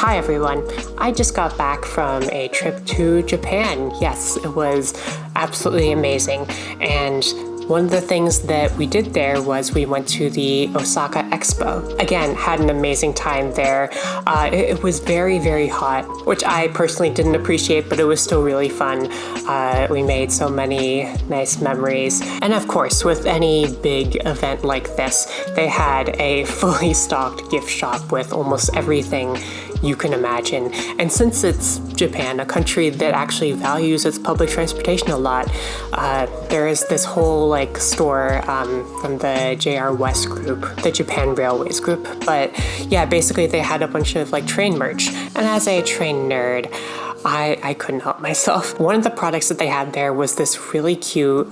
Hi everyone, I just got back from a trip to Japan. Yes, it was absolutely amazing. And one of the things that we did there was we went to the Osaka Expo. Again, had an amazing time there. It was very, very hot, which I personally didn't appreciate, but it was still really fun. We made so many nice memories. And of course, with any big event like this, they had a fully stocked gift shop with almost everything you can imagine. And since it's Japan, a country that actually values its public transportation a lot, there is this whole store from the JR West group, the Japan Railways group. But yeah, basically they had a bunch of train merch. And as a train nerd, I couldn't help myself. One of the products that they had there was this really cute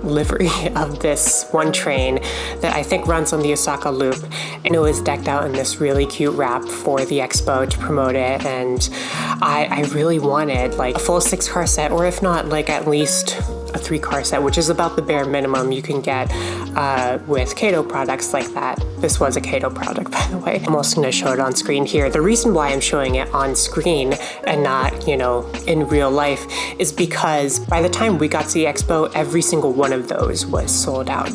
livery of this one train that I think runs on the Osaka Loop, and it was decked out in this really cute wrap for the expo to promote it. And I really wanted a full 6-car set, or if not at least a 3-car set, which is about the bare minimum you can get with Kato products like that. This was a Kato product, by the way. I'm also going to show it on screen here. The reason why I'm showing it on screen and not, in real life is because by the time we got to the expo, every single one of those was sold out.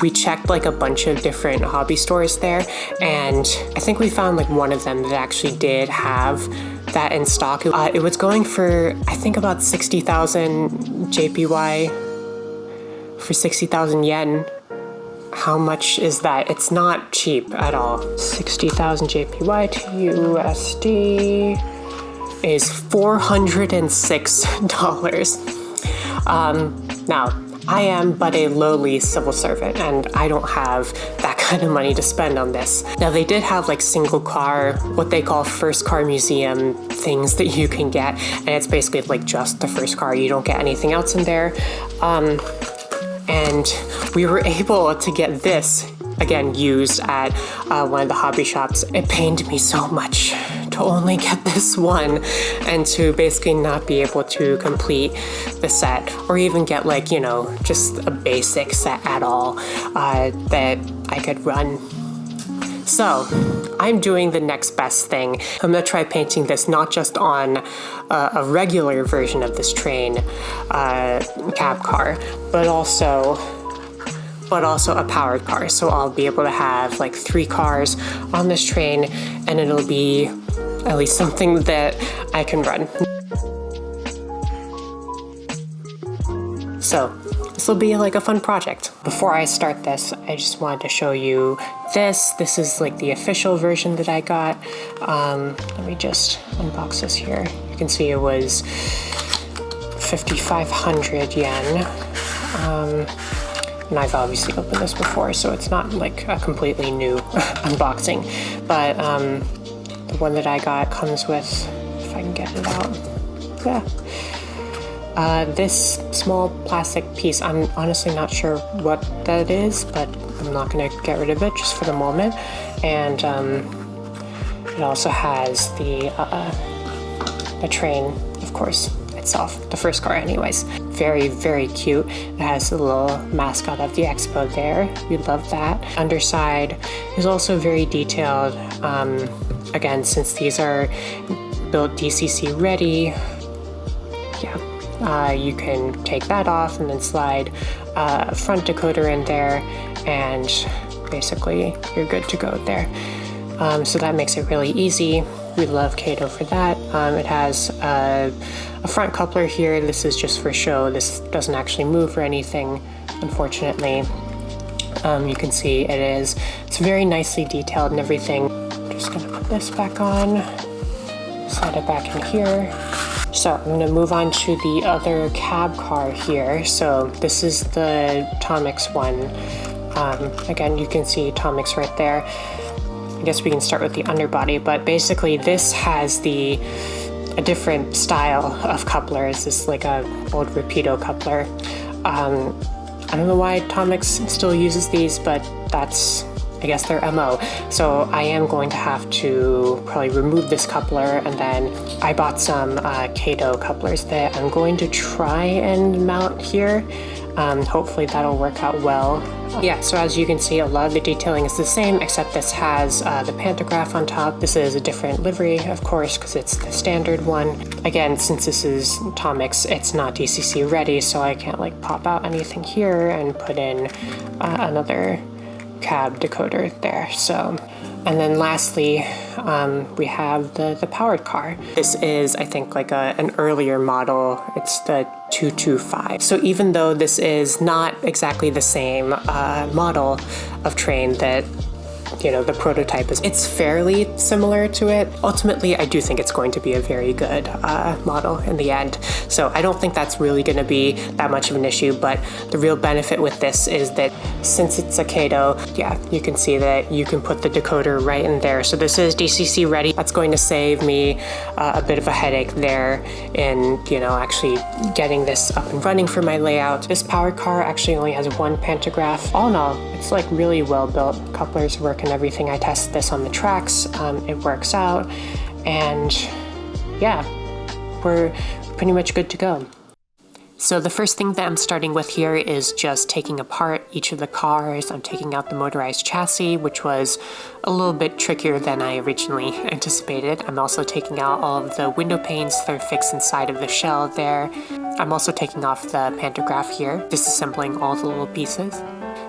We checked a bunch of different hobby stores there, and I think we found one of them that actually did have that in stock. It was going for, I think, about 60,000 JPY for 60,000 yen. How much is that? It's not cheap at all. 60,000 JPY to USD is $406. Now, I am but a lowly civil servant, and I don't have that kind of money to spend on this. Now, they did have single car, what they call first car museum things that you can get, and it's basically just the first car. You don't get anything else in there. And we were able to get this, again, used at one of the hobby shops. It pained me so much to only get this one and to basically not be able to complete the set, or even get just a basic set at all that I could run. So I'm doing the next best thing. I'm gonna try painting this not just on a regular version of this train cab car, but also a powered car. So I'll be able to have 3 cars on this train, and it'll be at least something that I can run. So this will be a fun project. Before I start this, I just wanted to show you this. This is the official version that I got. Let me just unbox this here. You can see it was 5,500 yen. And I've obviously opened this before, so it's not a completely new unboxing. But the one that I got comes with, if I can get it out, yeah. This small plastic piece. I'm honestly not sure what that is, but I'm not going to get rid of it just for the moment. And it also has the train, of course, itself, the first car anyways. Very, very cute. It has the little mascot of the expo there. We love that. Underside is also very detailed. Again, since these are built DCC ready, yeah. You can take that off and then slide a front decoder in there, and basically you're good to go there. So that makes it really easy. We love Kato for that. It has a front coupler here. This is just for show. This doesn't actually move or anything, unfortunately. You can see it's very nicely detailed and everything. I'm just gonna put this back on, slide it back in here. So I'm going to move on to the other cab car here. So this is the Tomix one. Again, you can see Tomix right there. I guess we can start with the underbody, but basically this has a different style of couplers. It's a old Rapido coupler. I don't know why Tomix still uses these, but that's, I guess, their MO. So I am going to have to probably remove this coupler, and then I bought some Kato couplers that I'm going to try and mount here. Hopefully that'll work out well. Yeah, so as you can see, a lot of the detailing is the same, except this has the pantograph on top. This is a different livery, of course, because it's the standard one. Again, since this is Tomix, it's not DCC ready, so I can't like pop out anything here and put in another cab decoder there. So, and then lastly, we have the powered car. This is, I think, like an earlier model. It's the 225. So even though this is not exactly the same model of train that, you know, the prototype is, it's fairly similar to it. Ultimately, I do think it's going to be a very good model in the end. So I don't think that's really going to be that much of an issue, but the real benefit with this is that since it's a Kato, yeah, you can see that you can put the decoder right in there. So this is DCC ready. That's going to save me a bit of a headache there in, you know, actually getting this up and running for my layout. This powered car actually only has one pantograph. All in all, it's like really well built. Couplers work and everything. I tested this on the tracks. It works out, and yeah, we're pretty much good to go. So the first thing that I'm starting with here is just taking apart each of the cars. I'm taking out the motorized chassis, which was a little bit trickier than I originally anticipated. I'm also taking out all of the window panes that are fixed inside of the shell there. I'm also taking off the pantograph here, disassembling all the little pieces.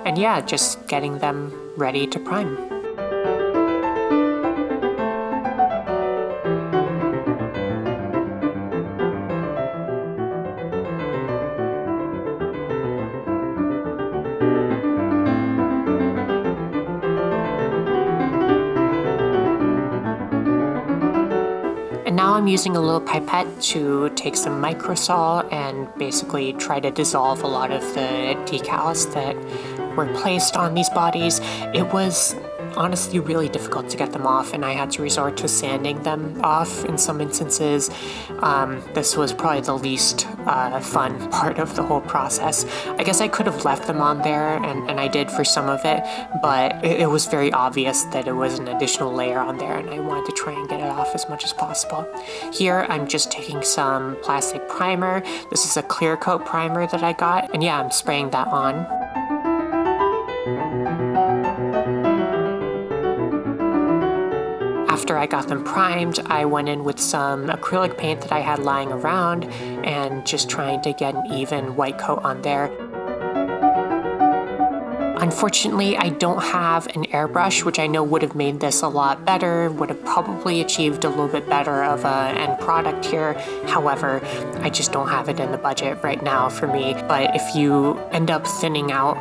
And yeah, just getting them ready to prime. And now I'm using a little pipette to take some microsol and basically try to dissolve a lot of the decals that were placed on these bodies. It was honestly really difficult to get them off, and I had to resort to sanding them off in some instances. This was probably the least fun part of the whole process. I guess I could have left them on there, and I did for some of it, but it was very obvious that it was an additional layer on there, and I wanted to try and get it off as much as possible. Here, I'm just taking some plastic primer. This is a clear coat primer that I got, and yeah, I'm spraying that on. After I got them primed, I went in with some acrylic paint that I had lying around and just trying to get an even white coat on there. Unfortunately, I don't have an airbrush, which I know would have made this a lot better, would have probably achieved a little bit better of an end product here. However, I just don't have it in the budget right now for me. But if you end up thinning out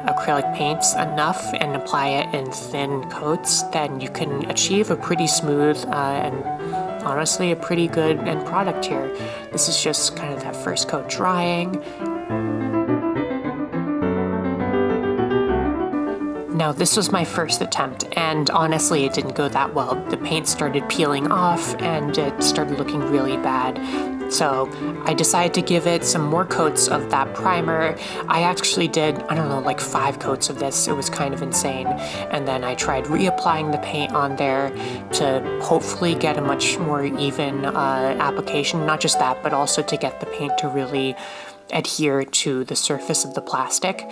acrylic paints enough and apply it in thin coats, then you can achieve a pretty smooth and honestly a pretty good end product here. This is just kind of that first coat drying. Now, this was my first attempt, and honestly, it didn't go that well. The paint started peeling off, and it started looking really bad. So I decided to give it some more coats of that primer. I actually did, I don't know, like 5 coats of this. It was kind of insane. And then I tried reapplying the paint on there to hopefully get a much more even application. Not just that, but also to get the paint to really adhere to the surface of the plastic.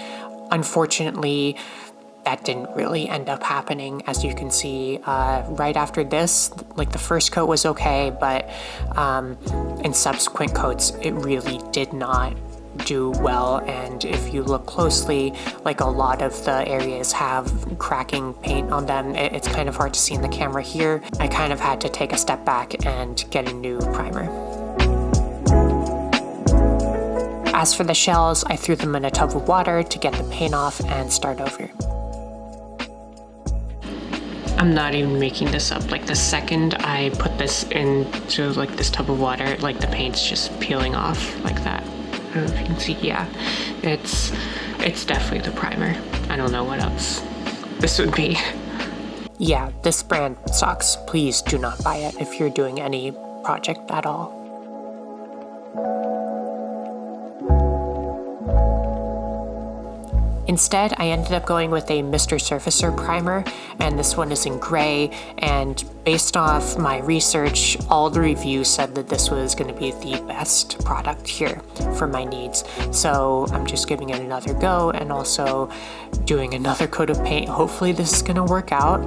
Unfortunately, that didn't really end up happening. As you can see, right after this, like the first coat was okay, but in subsequent coats, it really did not do well. And if you look closely, like a lot of the areas have cracking paint on them. It's kind of hard to see in the camera here. I kind of had to take a step back and get a new primer. As for the shells, I threw them in a tub of water to get the paint off and start over. I'm not even making this up. Like the second I put this into like this tub of water, like the paint's just peeling off like that. I don't know if you can see. Yeah, it's definitely the primer. I don't know what else this would be. Yeah, this brand sucks. Please do not buy it if you're doing any project at all. Instead, I ended up going with a Mr. Surfacer primer, and this one is in gray, and based off my research, all the reviews said that this was going to be the best product here for my needs. So I'm just giving it another go and also doing another coat of paint. Hopefully this is going to work out.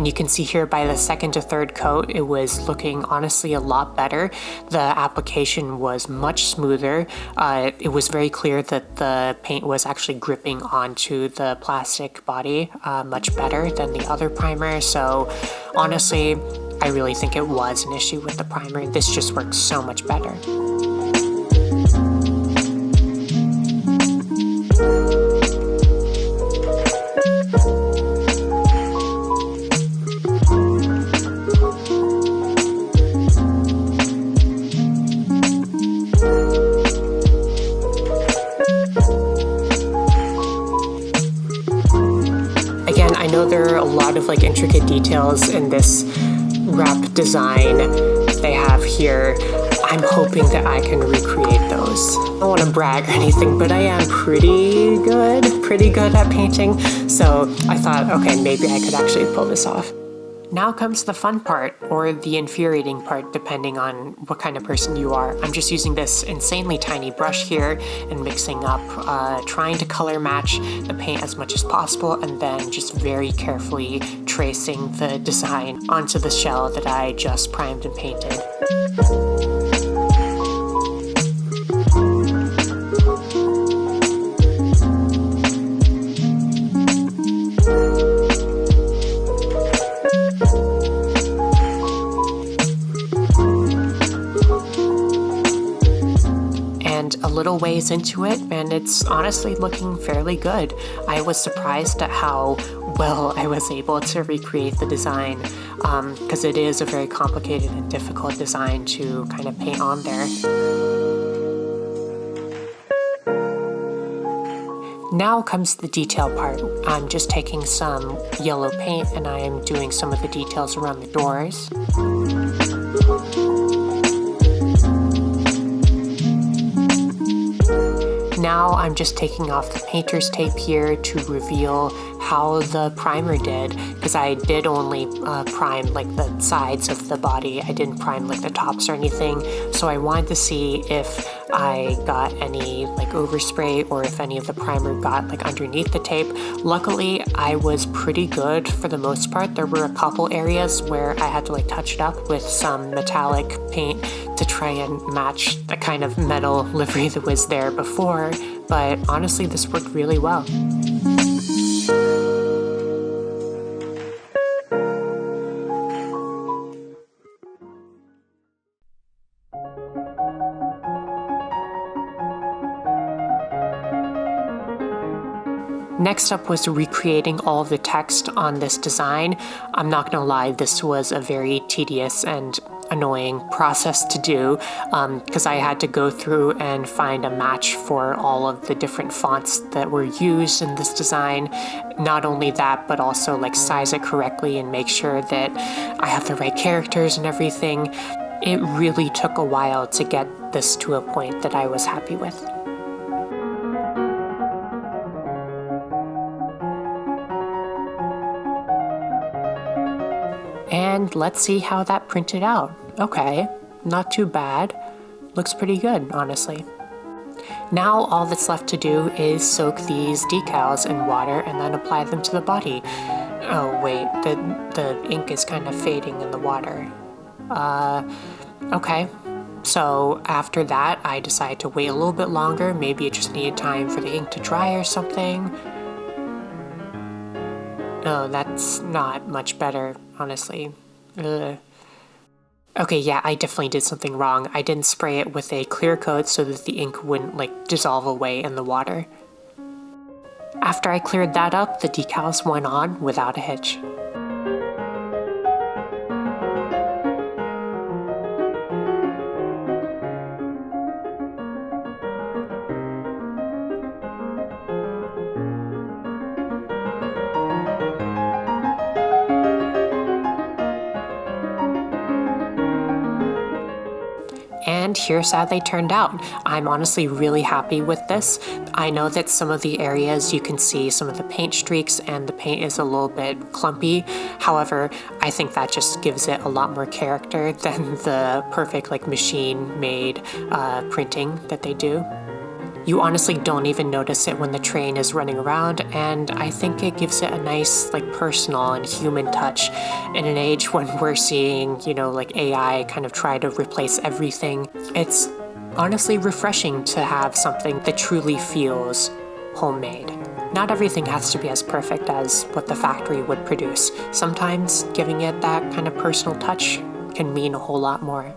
You can see here by the second to third coat, it was looking honestly a lot better. The application was much smoother. It was very clear that the paint was actually gripping onto the plastic body much better than the other primer. So honestly, I really think it was an issue with the primer. This just works so much better. Again, I know there are a lot of like intricate details in this wrap design they have here. I'm hoping that I can recreate those. I don't want to brag or anything, but I am pretty good at painting. So I thought, okay, maybe I could actually pull this off. Now comes the fun part, or the infuriating part, depending on what kind of person you are. I'm just using this insanely tiny brush here and mixing up, trying to color match the paint as much as possible, and then just very carefully tracing the design onto the shell that I just primed and painted. A little ways into it, and it's honestly looking fairly good. I was surprised at how well I was able to recreate the design, because it is a very complicated and difficult design to kind of paint on there. Now comes the detail part. I'm just taking some yellow paint and I'm doing some of the details around the doors. Now I'm just taking off the painter's tape here to reveal how the primer did, because I did only prime like the sides of the body. I didn't prime like the tops or anything. So I wanted to see if I got any like overspray or if any of the primer got like underneath the tape. Luckily, I was pretty good for the most part. There were a couple areas where I had to like touch it up with some metallic paint to try and match the kind of metal livery that was there before, but honestly, this worked really well. Next up was recreating all of the text on this design. I'm not gonna lie, this was a very tedious and annoying process to do, because I had to go through and find a match for all of the different fonts that were used in this design. Not only that, but also like size it correctly and make sure that I have the right characters and everything. It really took a while to get this to a point that I was happy with. And let's see how that printed out. Okay, not too bad. Looks pretty good, honestly. Now all that's left to do is soak these decals in water and then apply them to the body. Oh wait, the ink is kind of fading in the water. Okay. So after that, I decided to wait a little bit longer. Maybe it just needed time for the ink to dry or something. No, that's not much better, honestly. Ugh. Okay, yeah, I definitely did something wrong. I didn't spray it with a clear coat so that the ink wouldn't like dissolve away in the water. After I cleared that up, the decals went on without a hitch. And here's how they turned out. I'm honestly really happy with this. I know that some of the areas you can see some of the paint streaks and the paint is a little bit clumpy. However, I think that just gives it a lot more character than the perfect like machine-made printing that they do. You honestly don't even notice it when the train is running around, and I think it gives it a nice, like, personal and human touch in an age when we're seeing, you know, like AI kind of try to replace everything. It's honestly refreshing to have something that truly feels homemade. Not everything has to be as perfect as what the factory would produce. Sometimes giving it that kind of personal touch can mean a whole lot more.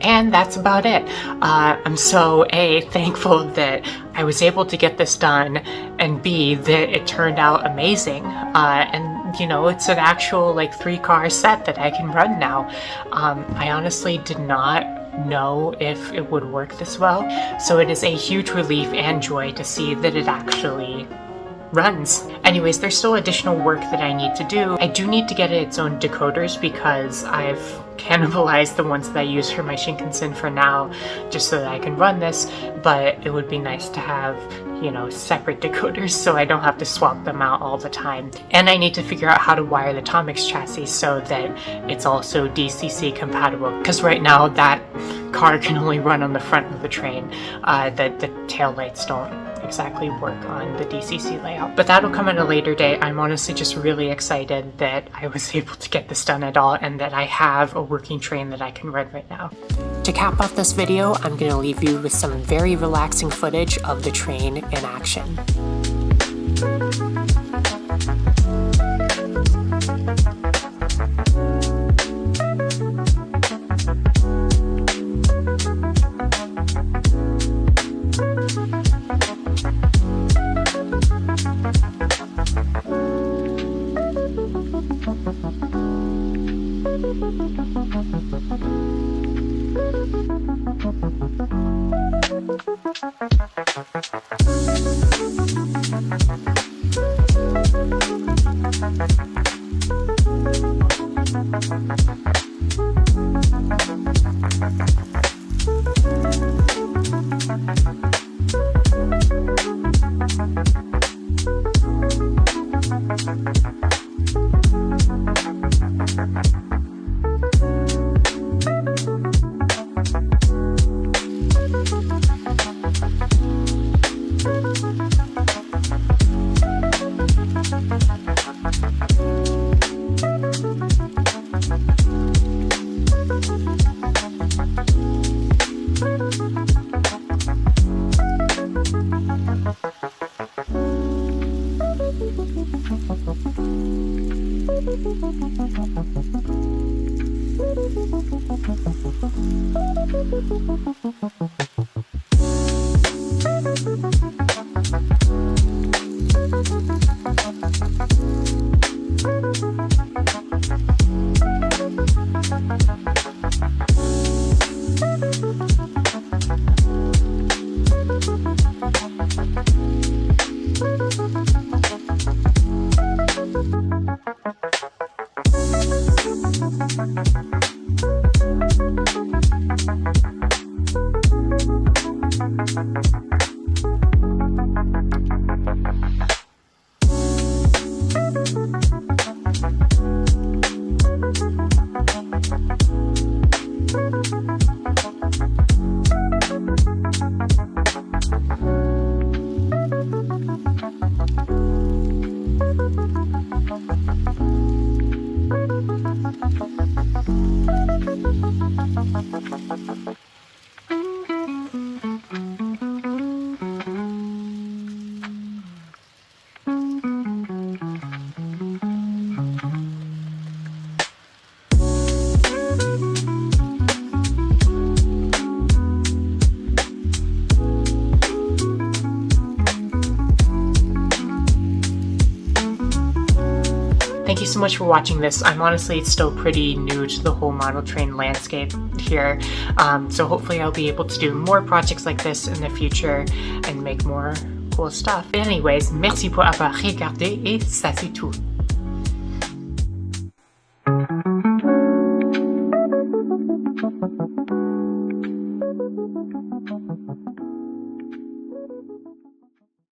And that's about it. I'm so thankful that I was able to get this done, and B, that it turned out amazing. And you know, it's an actual like 3-car set that I can run now. I honestly did not know if it would work this well, so it is a huge relief and joy to see that it actually runs. Anyways, there's still additional work that I need to do. I do need to get its own decoders because I've cannibalized the ones that I use for my Shinkansen for now, just so that I can run this, but it would be nice to have, you know, separate decoders so I don't have to swap them out all the time. And I need to figure out how to wire the Tomix chassis so that it's also DCC compatible, because right now that car can only run on the front of the train. The tail lights don't exactly work on the DCC layout, but that'll come at a later date. I'm honestly just really excited that I was able to get this done at all and that I have a working train that I can run right now. To cap off this video, I'm going to leave you with some very relaxing footage of the train in action. Thank you so much for watching this. I'm honestly still pretty new to the whole model train landscape. here. So hopefully I'll be able to do more projects like this in the future and make more cool stuff. Anyways, merci pour avoir regardé et ça c'est tout.